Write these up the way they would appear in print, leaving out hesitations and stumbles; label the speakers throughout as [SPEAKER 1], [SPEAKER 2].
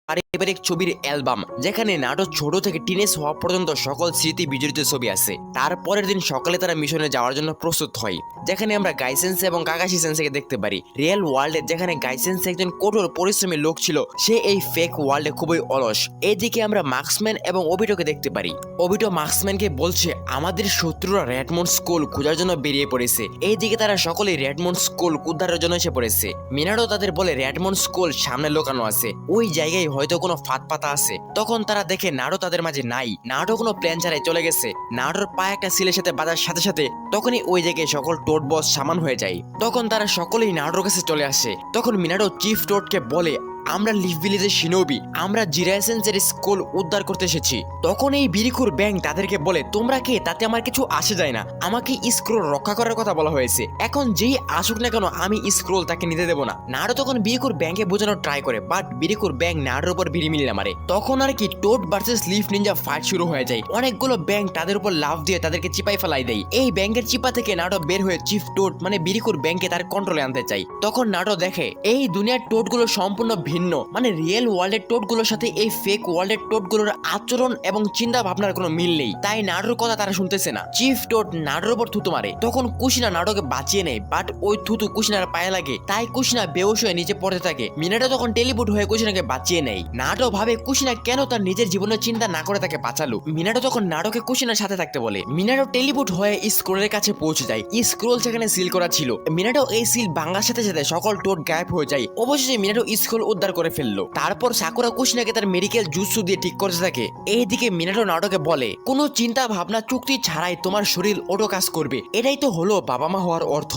[SPEAKER 1] পারিবারিক ছবির অ্যালবাম, যেখানে নাটো ছোট থেকে টিনেজ হওয়া পর্যন্ত সকল স্মৃতি বিজড়িত ছবি আছে। তারপরের দিন সকালে তারা মিশনে যাওয়ার জন্য প্রস্তুত হয়, যেখানে আমরা গাইসেন্স এবং কাকাশি সেন্সেকে দেখতে পারি। রিয়েল ওয়ার্ল্ডে যেখানে গাইসেন্স একজন কঠোর পরিশ্রমী লোক ছিল, সে এই ফেক ওয়ার্ল্ডে খুবই অলস। এদিকে আমরা মার্কসম্যান এবং ওবিটোকে দেখতে পারি। ওবিটো মার্কসম্যানকে বলছে আমাদের শত্রুরা রেডমন্ড স্কুল খোঁজার জন্য বেরিয়ে পড়েছে। এইদিকে তারা সকলেই রেডমন্ড স্কুল উদ্ধারের জন্য এসে পড়েছে। মিনাটো তাদের বলে রেডমন্ড স্কুল সামনে লুকানো আছে, ওই জায়গায় হয়তো কোনো ফাঁদ পাতা আছে। তখন তারা দেখে নাটো তাদের মাঝে নাই। নাটো কোনো প্ল্যান ছাড়াই চলে গেছে। নাটোর পা একটা সিলের সাথে বাজার সাথে সাথে তখনই ওই জায়গায় সকল টোট বস সামান হয়ে যায়। তখন তারা সকলেই নাটোর কাছে চলে আসে। তখন মিনাটো চিফ টোটকে বলে আমরা লিভ ভিলেজের শিনোবি, আমরা জিরাইসেন্সের স্কুল উদ্ধার করতে এসেছি। তখন এই বিরিকুর ব্যাং তাদেরকে বলে তোমরা কে, তাতে আমার কিছু আসে যায় না, আমাকে স্ক্রোল রক্ষা করার কথা বলা হয়েছে। এখন যেই আসুক না কেন আমি স্ক্রোল তাকে নিতে দেবো না। নাড়ো তখন বিরিকুর ব্যাংকে বোঝানোর ট্রাই করে, বাট বিরিকুর ব্যাং নাড়োর উপর ভিড়ি মিলে মারে। তখন আর কি টোট ভার্সেস লিফ নিনজা ফাইট শুরু হয়ে যায়। অনেকগুলো ব্যাং তাদের উপর লাফ দিয়ে তাদেরকে চিপাই ফেলাই দেয়। এই ব্যাংকের চিপা থেকে নাটো বের হয়ে চিফ টোট মানে বিরিকুর ব্যাংকে তার কন্ট্রোলে আনতে চাই। তখন নাটো দেখে এই দুনিয়ার টোট গুলো সম্পূর্ণ ভিন্ন, মানে রিয়েল ওয়ার্ল্ডের টোট গুলোর সাথে এই ফেক ওয়ার্ল্ডের টোট গুলোর আচরণ এবং চিন্তা ভাবনার কোনো মিল নেই। তাই নাটোর কথা তারা শুনতেছে না। চিফ টোট নাটোর উপর থুতু মারে। তখন কুশিনা নাটোকে বাঁচিয়ে নেয়, বাট ওই থুতু কুশিনার পায়ে লাগে। তাই কুশিনা বেহুশ হয়ে নিচে পড়তে থাকে। মিনাটো তখন টেলিপুট হয়ে কুশিনাকে বাঁচিয়ে নেয়। নাটো ভাবে কুশিনা কেন তার নিজের জীবনের চিন্তা না করে তাকে বাঁচালো। মিনাটো তখন নাটোকে কুশিনার সাথে থাকতে বলে। মিনাটো টেলিপুট হয়ে স্ক্রোলের কাছে পৌঁছে যায়। স্ক্রোল সেখানে সিল করা ছিল। মিনাটো এই সিল ভাঙার সাথে সাথে সকল টোট গায়েব হয়ে যায়। অবশেষে মিনাটো স্ক্রোল উদ্ধার করে ফেললো। তারপর সাকুরা কুশিনাকে তার মেডিকেল জুৎসু দিয়ে ঠিক করতে থাকে। এইদিকে মিনাটো নাটোকে বলে কোনো চিন্তা ভাবনা চুক্তি ছাড়াই তোমার শরীর অটো কাজ করবে, এটাই তো হলো বাবা মা হওয়ার অর্থ।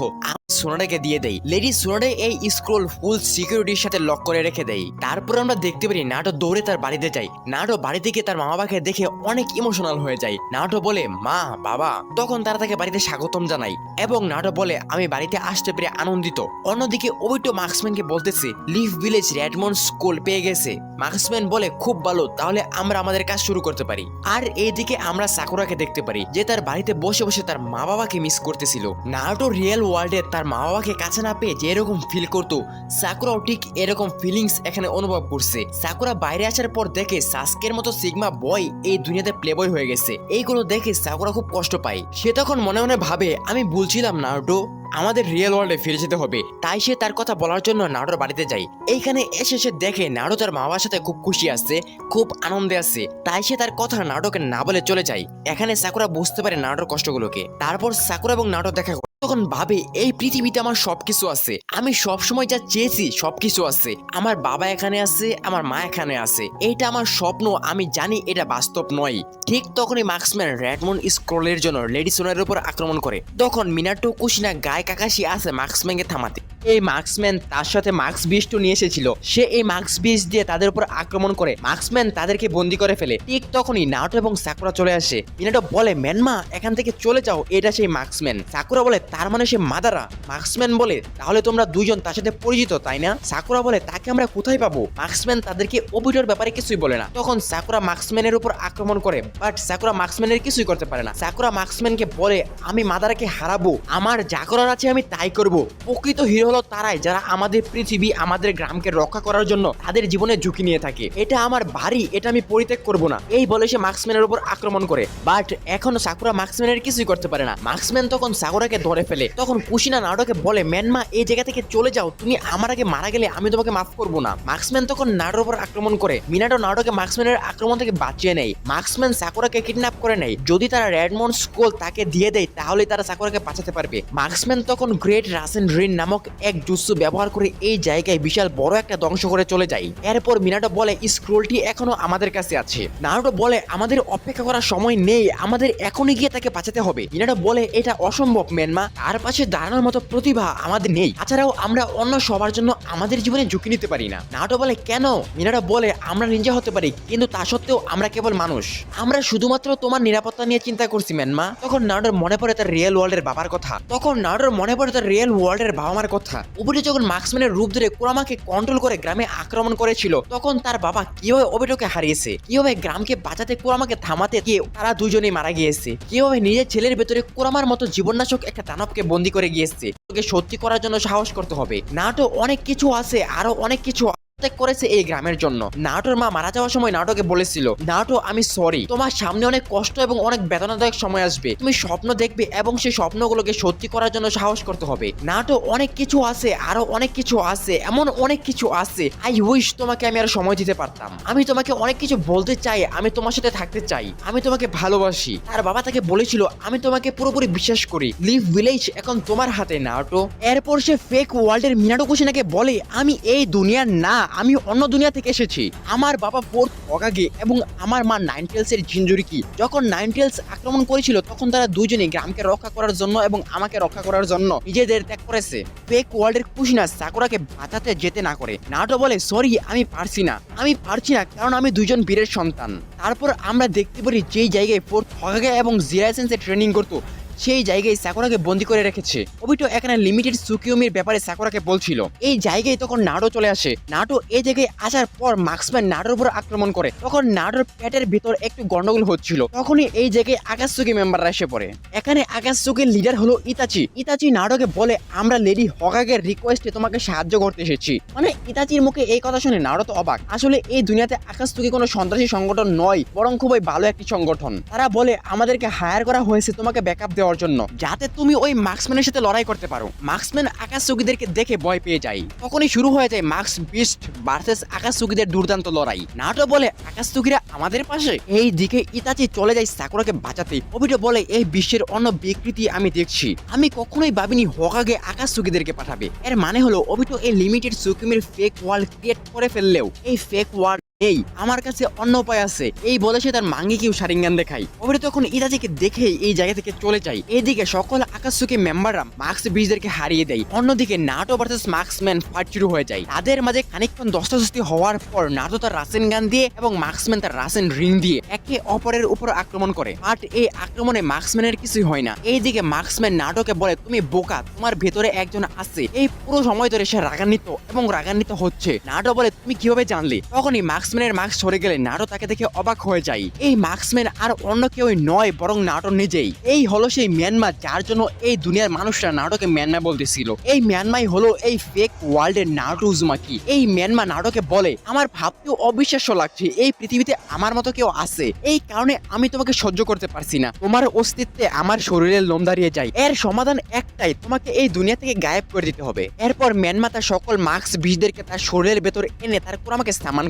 [SPEAKER 1] সোনাডাকে দিয়ে দেয়। লেডি সোনাডা এই স্ক্রোল ফুল সিকিউরিটির সাথে লক করে রেখে দেয়। তারপর আমরা দেখতে পারি নাটো দৌড়ে তার বাড়িতে যায়। নাটো বাড়ি থেকে তার মা বাবাকে দেখে অনেক ইমোশনাল হয়ে যায়। নাটো বলে মা বাবা। তখন তারা তাকে বাড়িতে স্বাগতম জানায় এবং নাটো বলে আমি বাড়িতে আসতে পেরে আনন্দিত। অন্যদিকে ওবিটো মার্কসম্যানকে বলতেছে লিভ ভিলেজ রেডমন্ড স্কুল পেয়ে গেছে। মার্কসম্যান বলে খুব ভালো, তাহলে আমরা আমাদের কাজ শুরু করতে পারি। আর এইদিকে আমরা সাকুরাকে দেখতে পারি যে তার বাড়িতে বসে বসে তার মা বাবাকে মিস করতেছিল। নাটো রিয়েল ওয়ার্ল্ডে তার মা বাবাকে কাছে না পেয়ে যেরকম ফিল করতো, সাকুরাও ঠিক এরকম ফিলিংস এখানে অনুভব করছে। সাকুরা বাইরে আসার পর দেখে সাস্কের মতো সিগমা বয় এই দুনিয়াতে প্লেবয় হয়ে গেছে। এইগুলো দেখে সাকুরা খুব কষ্ট পায়। সে তখন মনে মনে ভাবে আমি বলছিলাম নারুটো আমাদের রিয়েল ওয়ার্ল্ডে ফিরে যেতে হবে। তাই সে তার কথা বলার জন্য নারুটোর বাড়িতে যায়। এইখানে এসে সে দেখে নারুটো তার মা বাবার সাথে খুব খুশি আছে, খুব আনন্দে আছে। তাই সে তার কথা নারুটোকে না বলে চলে যায়। এখানে সাকুরা বুঝতে পারে নারুটোর কষ্টগুলোকে। তারপর সাকুরা এবং নারুটো দেখা তখন ভাবে এই পৃথিবীতে আমার সবকিছু আছে, আমি সবসময় যা চেয়েছি সবকিছু আছে। আমার বাবা এখানে আছে, আমার মা এখানে আছে, এইটা আমার স্বপ্ন, আমি জানি এটা বাস্তব নয়। ঠিক তখনই মার্কসম্যান রেডমন্ড স্ক্রোলের জন্য লেডি সোনার উপর আক্রমণ করে। তখন মিনাটো কুশিনা গায়ে কাকাশি আছে মার্কসম্যানকে থামাতে। এই মার্কসম্যান তার সাথে মার্কস বিস্ট নিয়ে এসেছিল। সে এই মার্কস বিস্ট দিয়ে তাদের উপর আক্রমণ করে। মার্কসম্যান তাদেরকে বন্দি করে ফেলে। ঠিক তখনই নারুটো এবং সাকুরা চলে আসে। মিনাটো বলে মেনমা এখান থেকে চলে যাও, এটা সেই মার্কসম্যান। সাকুরা বলে তার মানে সে মাদারা। মার্কসম্যান বলে তাহলে তোমরা দুইজন তার সাথে পরিচিত তাই না? সাকুরা বলে তাকে আমরা কোথায় পাবো? মার্কসম্যান তাদেরকে ওবিটোর ব্যাপারে কিছুই বলে না। তখন সাকুরা মার্কসম্যানের উপর আক্রমণ করে, বাট সাকুরা মার্কসম্যানের কিছুই করতে পারে না। সাকুরা মার্কসম্যানকে বলে আমি মাদারাকে হারাবো, আমার যা করার আছে আমি তাই করব। প্রকৃত হিরো হলো তারাই যারা আমাদের পৃথিবী আমাদের গ্রামকে রক্ষা করার জন্য তাদের জীবনে ঝুঁকি নিয়ে থাকে। এটা আমার বাড়ি, এটা আমি পরিত্যাগ করব না। এই বলে সে মার্কসম্যানের উপর আক্রমণ করে, বাট এখনো সাকুরা মার্কসম্যানের কিছুই করতে পারে না। মার্কসম্যান তখন সাকুরাকে ধরে ফেলে। তখন কুশিনা নারুটোকে বলে মেনমা এই জায়গা থেকে চলে যাও, তুমি আমার আগে মারা গেলে আমি তোমাকে মাফ করব না। মার্কসম্যান তখন নারুটোর উপর আক্রমণ করে। মিনাটো নারুটোকে মার্কসম্যানের আক্রমণ থেকে বাঁচিয়ে নেয়। মার্কসম্যান সাকুরাকে কিডন্যাপ করে নেয়। যদি তারা রেডমন্ড স্কুল তাকে দিয়ে দেয় তাহলে তারা সাকুরাকে বাঁচাতে পারবে। মার্কসম্যান তখন গ্রেট রাসেন রিন নামক এক জুৎসু ব্যবহার করে এই জায়গায় বিশাল বড় একটা ধ্বংস করে চলে যায়। এরপর মিনাটো বলে স্ক্রোলটি এখনো আমাদের কাছে আছে। নারুটো বলে আমাদের অপেক্ষা করার সময় নেই, আমাদের এখনই গিয়ে তাকে বাঁচাতে হবে। মিনাটো বলে এটা অসম্ভব মেনমা, তার পাশে দাঁড়ানোর মতো প্রতিভা আমাদের নেই, তাছাড়াও আমরা অন্য সবার জন্য আমাদের জীবনে ঝুঁকি নিতে পারি না। নারুটো বলে কেন? মিনাটো বলে আমরা নিনজা হতে পারি, কিন্তু তা সত্ত্বেও আমরা কেবল মানুষ, আমরা শুধুমাত্র তোমার নিরাপত্তা নিয়ে চিন্তা করছি মেনমা। তখন নারুটোর মনে পড়ে তার রিয়েল ওয়ার্ল্ডের বাবার কথা। তখন নারুটোর মনে পড়ে তার রিয়েল ওয়ার্ল্ডের বাবা মার কথা। ওবিটো যখন মার্কসম্যানের রূপ ধরে কুরামাকে কন্ট্রোল করে গ্রামে আক্রমণ করেছিল, তখন তার বাবা কিভাবে ওবিটোকে হারিয়েছে, কিভাবে গ্রামকে বাঁচাতে কুরামাকে থামাতে গিয়ে তারা দুজনেই মারা গিয়েছে, কিভাবে নিজের ছেলের ভেতরে কুরামার মতো জীবননাশক একটা দানবকে বন্দী করে গিয়েছে। তোকে সত্যি করার জন্য সাহস করতে হবে। নাটো অনেক কিছু আছে, আরো অনেক কিছু ত্যাগ করেছে এই গ্রামের জন্য। নাটোর মা মারা যাওয়ার সময় নাটোকে বলেছিল, নাটো আমি সরি, তোমার সামনে অনেক কষ্ট এবং অনেক বেদনাদায়ক সময় আসবে, তুমি স্বপ্ন দেখবে এবং সেই স্বপ্নগুলোকে সত্যি করার জন্য সাহস করতে হবে। নাটো অনেক কিছু আছে, আরো অনেক কিছু আছে, এমন অনেক কিছু আছে। আই উইশ তোমাকে আমি আরো সময় দিতে পারতাম, আমি তোমাকে অনেক কিছু বলতে চাই, আমি তোমার সাথে থাকতে চাই, আমি তোমাকে ভালোবাসি। তার বাবা তাকে বলেছিল, আমি তোমাকে পুরোপুরি বিশ্বাস করি, লিভ ভিলেজ এখন তোমার হাতে নাটো। এরপর সে ফেক ওয়ার্ল্ডের মিনাটো কুশিনাকে বলে, আমি এই দুনিয়ার না, আমি অন্য দুনিয়া থেকে এসেছি। আমার বাবা ফোর্থ হকাগে এবং আমার মা নাইনটেলস এর জিনজুরিকি। যখন নাইনটেলস আক্রমণ করেছিল তখন তারা দুজনেই গ্রামকে রক্ষা করার জন্য এবং আমাকে রক্ষা করার জন্য নিজেদের ত্যাগ করেছে। ফেক ওয়ার্ল্ডের কুশিনা সাকুরাকে বাঁচাতে যেতে না করে নাটো বলে, সরি আমি পারছি না, আমি পারছি না, কারণ আমি দুজন বীরের সন্তান। তারপর আমরা দেখতে পারি যেই জায়গায় ফোর্থ হকাগে এবং জিরাইসেন্সে ট্রেনিং করতো সেই জায়গায় সাকুরাকে বন্দি করে রেখেছে। ওবিটো এখানে লিমিটেড সুকিওমির ব্যাপারে সাকুরাকে বলছিল। এই জায়গায় তখন নাটো চলে আসে। নাটো এই জায়গায় আসার পর মার্কসম্যান নাটোর উপর আক্রমণ করে। তখন নাটোর পেটের ভিতর একটু গন্ডগোল হচ্ছিল, তখনই এই জায়গায় আকাশসুকি মেম্বাররা এসে পড়ে। এখানে আকাশসুকির লিডার হলো ইতাচি। ইতাচি নাটোকে বলে, আমরা লেডি হকাগের রিকোয়েস্টে তোমাকে সাহায্য করতে এসেছি। মানে ইতাচির মুখে এই কথা শুনে নাটো তো অবাক। আসলে এই দুনিয়াতে আকাশসুকি কোনো সন্ত্রাসী সংগঠন নয়, বরং খুবই ভালো একটি সংগঠন। তারা বলে, আমাদেরকে হায়ার করা হয়েছে তোমাকে ব্যাকআপ দেওয়ার জন্য, যাতে তুমি ওই মার্কসম্যানের সাথে লড়াই করতে পারো। মার্কসম্যান আকাশসুকিদেরকে দেখে ভয় পেয়ে যায়। তখনই শুরু হয়ে যায় মার্কস বিস্ট ভার্সেস আকাশসুকিদের দুর্দান্ত লড়াই। নাটো বলে, আকাশসুকিরা আমাদের পাশে। এই দিকে ইতাচি চলে যায় সাকুরাকে বাঁচাতে। ওবিটো বলে, এই বিশ্বের অন্য বিকৃতি আমি দেখছি, আমি কখনোই ভাবিনি হকাগে আকাশসুকিদেরকে পাঠাবে। এর মানে হলো ওবিটো এই লিমিটেড সুকিমির ফেক ওয়ার্ল্ড ক্রিয়েট করে ফেললেও এই ফেক ওয়ার্ল্ড এই আমার কাছে অন্য উপায় আছে, এই বলে সে তার মাঙ্গিকেও শারিঙ্গান দেখায়। ওবিটো তখন ইতাচিকে দেখেই এই জায়গা থেকে চলে যায়। এইদিকে সকল আকাশসুকি মেম্বাররা মার্কস বিজদেরকে হারিয়ে দেয়। অন্যদিকে নাটো ভার্সেস মার্কসম্যান ফাইট শুরু হয়ে যায়। তাদের মাঝে খানিকক্ষণ দস্তাদস্তি হওয়ার পর নাটো তার রাসেন গান দিয়ে এবং মার্কসম্যান তার রাসেন রিং দিয়ে একে অপরের উপর আক্রমণ করে। বাট এই আক্রমণে মার্কসম্যানের কিছুই হয় না। এইদিকে মার্কসম্যান নাটোকে বলে, তুমি বোকা, তোমার ভেতরে একজন আছে। এই পুরো সময় ধরে সে রাগান্বিত এবং রাগান্বিত হচ্ছে। নাটো বলে, তুমি কিভাবে জানলে? তখনই মার্কসম্যানের মাস্ক সরে গেলে নাটো তাকে দেখে অবাক হয়ে যায়। এই মার্কসম্যান আর অন্য কেউই নয়, বরং নাটো নিজেই। এই হলো সেই মিয়ানমার যার জন্য এই দুনিয়ার মানুষরা নাটোকে মিয়ানমার বলতেছিল। এই মিয়ানমাই হলো এই ফেক ওয়ার্ল্ডের নাটো উজুমাকি। এই মিয়ানমার নাটোকে বলে, আমার ভাবতেও অবিশ্বাস্য লাগছে এই পৃথিবীতে আমার মতো কেউ আছে, এই কারণে আমি তোমাকে সহ্য করতে পারছি না, তোমার অস্তিত্বে আমার শরীরের লোম দাঁড়িয়ে যায়। এর সমাধান একটাই, তোমাকে এই দুনিয়া থেকে গায়েব করে দিতে হবে। এরপর মিয়ানমার তার সকল মার্কস বিশদেরকে তার শরীরের ভেতর এনে তার কুরামাকে সামান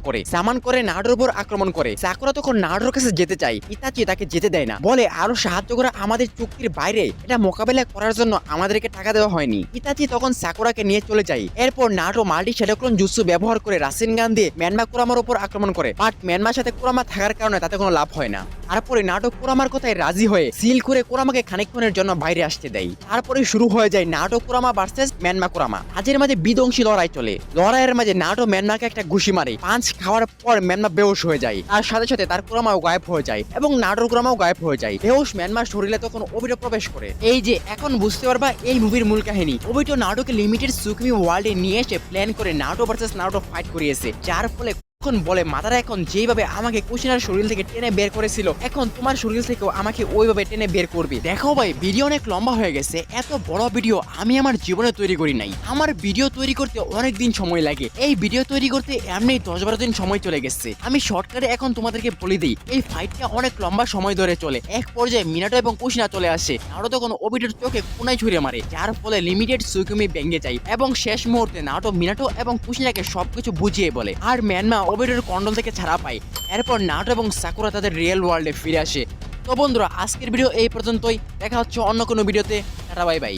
[SPEAKER 1] করে নাটোর উপর আক্রমণ করে। সাকুরা তখন নাটোর কাছে যেতে চায়, ইতাচি তাকে যেতে দেয় না, বলে আরো সাহায্য করা আমাদের চুক্তির বাইরে, এটা মোকাবেলা করার জন্য আমাদেরকে টাকা দেওয়া হয়নি। ইতাচি তখন সাকুরাকে নিয়ে চলে যায়। এরপর নাটো মাল্টি শ্যাডোক্লোন জুৎসু ব্যবহার করে রাসেন গান দিয়ে মিয়ানমার কুরামার উপর আক্রমণ করে। বাট মিয়ানমার সাথে কুরামা থাকার কারণে তাতে কোনো লাভ হয় না। তারপরে নাটো কুরামার কথায় রাজি হয়ে সিল করে কুরামাকে খানিকক্ষণের জন্য বাইরে আসতে দেয়। তারপরে শুরু হয়ে যায় নাটো কুরামা ভার্সেস মিয়ানমার কুরামা। আজের মাঝে বিধ্বংসী লড়াই চলে। লড়াইয়ের মাঝে নাটো মিয়ানমারকে একটা ঘুষি মারে। পাঁচ খাওয়ার পর মিয়ানমার বেহুশ হয়ে যায়। তার সাথে সাথে তার কুরামাও গায়েব হয়ে যায় এবং নাটোর কুরামাও গায়েব হয়ে যায়। বেহুশ মিয়ানমার শরীরে তখন ওবিটো প্রবেশ করে। এই যে এখন বুঝতে পারবা এই মুভির মূল কাহিনী। ওবিটো নাটোকে লিমিটেড সুকিমি ওয়ার্ল্ডে নিয়ে এসে প্ল্যান করে নাটো ভার্সেস নাটো ফাইট করিয়েছে, যার ফলে এখন বলে মাতারা এখন যেভাবে আমাকে কুশিনার শরীর থেকে টেনে বের করেছিল, এখন তোমার শরীর থেকেও আমাকে ওইভাবে টেনে বের করবে। দেখো ভাই, ভিডিও অনেক লম্বা হয়ে গেছে। এত বড় ভিডিও আমি আমার জীবনে তৈরি করি নাই। আমার ভিডিও তৈরি করতে অনেক দিন সময় লাগে। এই ভিডিও তৈরি করতে এমনি 10-12 দিন সময় চলে গেছে। আমি শর্টকাটে এখন তোমাদেরকে বলে দিই, এই ফাইটটা অনেক লম্বা সময় ধরে চলে। এক পর্যায়ে মিনাটো এবং কুশিনা চলে আসে। নাটো তখন ওবিটোর চোখে কোনায় ছুঁড়ে মারে, যার ফলে লিমিটেড সুকিমি ভেঙে যায় এবং শেষ মুহূর্তে নাটো মিনাটো এবং কুশিনাকে সবকিছু বুঝিয়ে বলে। আর মিয়ানমার ওবিটোর কন্ট্রোল থেকে ছাড়া পায়। এরপর নাটো এবং সাকুরা তাদের রিয়েল ওয়ার্ল্ডে ফিরে আসে। তো বন্ধুরা, আজকের ভিডিও এই পর্যন্তই। দেখা হচ্ছে অন্য কোনো ভিডিওতে। Tata, bye bye.